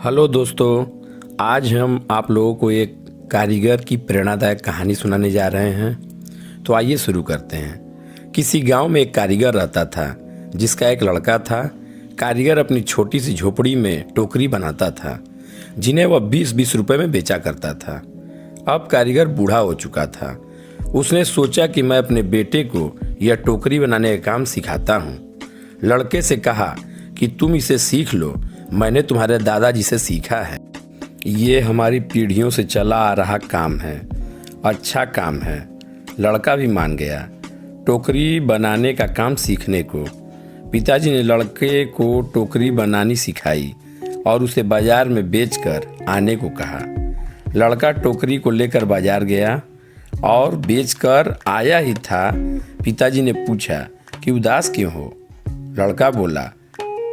Hello दोस्तों, आज हम आप लोगों को एक कारीगर की प्रेरणादायक कहानी सुनाने जा रहे हैं। तो आइए शुरू करते हैं। किसी गांव में एक कारीगर रहता था जिसका एक लड़का था। कारीगर अपनी छोटी सी झोपड़ी में टोकरी बनाता था जिन्हें वह 20-20 रुपए में बेचा करता था। अब कारीगर बूढ़ा हो चुका था। उसने सोचा कि मैं अपने बेटे को यह टोकरी बनाने का काम सिखाता हूँ। लड़के से कहा कि तुम इसे सीख लो, मैंने तुम्हारे दादाजी से सीखा है। ये हमारी पीढ़ियों से चला आ रहा काम है, अच्छा काम है। लड़का भी मान गया टोकरी बनाने का काम सीखने को। पिताजी ने लड़के को टोकरी बनानी सिखाई और उसे बाजार में बेचकर आने को कहा। लड़का टोकरी को लेकर बाजार गया और बेचकर आया ही था। पिताजी ने पूछा कि उदास क्यों हो? लड़का बोला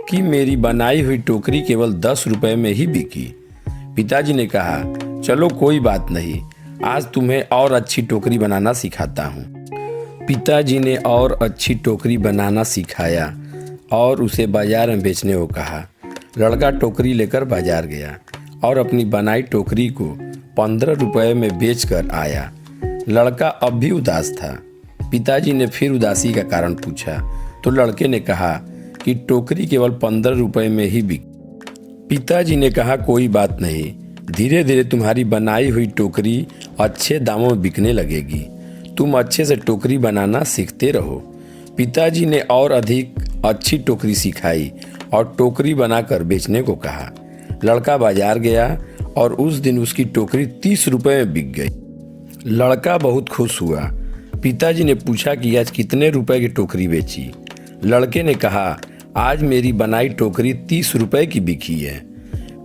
कि मेरी बनाई हुई टोकरी केवल 10 रुपए में ही बिकी। पिताजी ने कहा, चलो कोई बात नहीं, आज तुम्हें और अच्छी टोकरी बनाना सिखाता हूँ। पिताजी ने और अच्छी टोकरी बनाना सिखाया और उसे बाजार में बेचने को कहा। लड़का टोकरी लेकर बाजार गया और अपनी बनाई टोकरी को 15 रुपए में बेचकर आया। लड़का अब भी उदास था। पिताजी ने फिर उदासी का कारण पूछा तो लड़के ने कहा कि टोकरी केवल 15 रुपए में ही बिक। पिताजी ने कहा, कोई बात नहीं, धीरे धीरे तुम्हारी बनाई हुई टोकरी अच्छे दामों में बिकने लगेगी। तुम अच्छे से टोकरी बनाना सीखते रहो। पिताजी ने और अधिक अच्छी टोकरी सिखाई और टोकरी बनाकर बेचने को कहा। लड़का बाजार गया और उस दिन उसकी टोकरी 30 रुपए में बिक गई। लड़का बहुत खुश हुआ। पिताजी ने पूछा कि आज कितने रुपए की टोकरी बेची? लड़के ने कहा, आज मेरी बनाई टोकरी 30 रुपए की बिकी है।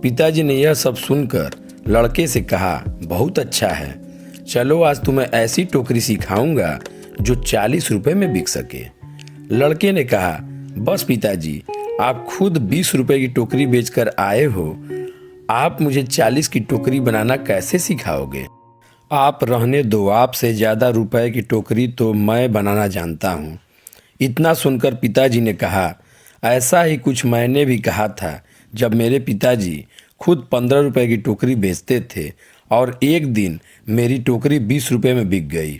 पिताजी ने यह सब सुनकर लड़के से कहा, बहुत अच्छा है, चलो आज तुम्हें ऐसी टोकरी सिखाऊंगा जो 40 रुपए में बिक सके। लड़के ने कहा, बस पिताजी, आप खुद 20 रुपए की टोकरी बेचकर आए हो, आप मुझे 40 की टोकरी बनाना कैसे सिखाओगे? आप रहने दो, आपसे ज़्यादा रुपए की टोकरी तो मैं बनाना जानता हूँ। इतना सुनकर पिताजी ने कहा, ऐसा ही कुछ मैंने भी कहा था जब मेरे पिताजी खुद 15 रुपए की टोकरी बेचते थे और एक दिन मेरी टोकरी 20 रुपए में बिक गई।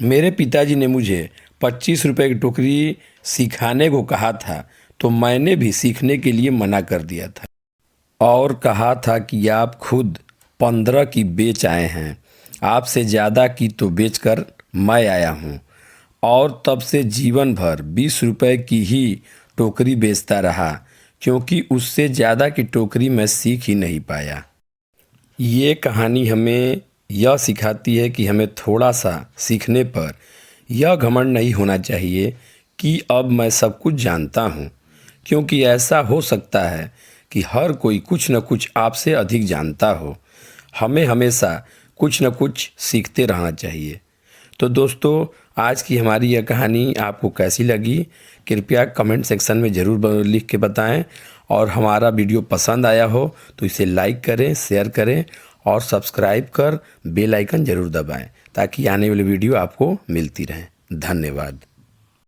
मेरे पिताजी ने मुझे 25 रुपए की टोकरी सिखाने को कहा था तो मैंने भी सीखने के लिए मना कर दिया था और कहा था कि आप खुद 15 की बेच आए हैं, आपसे ज़्यादा की तो बेचकर मैं आया हूँ। और तब से जीवन भर 20 रुपए की ही टोकरी बेचता रहा क्योंकि उससे ज़्यादा की टोकरी मैं सीख ही नहीं पाया। ये कहानी हमें यह सिखाती है कि हमें थोड़ा सा सीखने पर यह घमंड नहीं होना चाहिए कि अब मैं सब कुछ जानता हूँ, क्योंकि ऐसा हो सकता है कि हर कोई कुछ न कुछ आपसे अधिक जानता हो। हमें हमेशा कुछ न कुछ सीखते रहना चाहिए। तो दोस्तों, आज की हमारी यह कहानी आपको कैसी लगी कृपया कमेंट सेक्शन में ज़रूर लिख के बताएं। और हमारा वीडियो पसंद आया हो तो इसे लाइक करें, शेयर करें और सब्सक्राइब कर बेल आइकन ज़रूर दबाएं ताकि आने वाली वीडियो आपको मिलती रहे। धन्यवाद।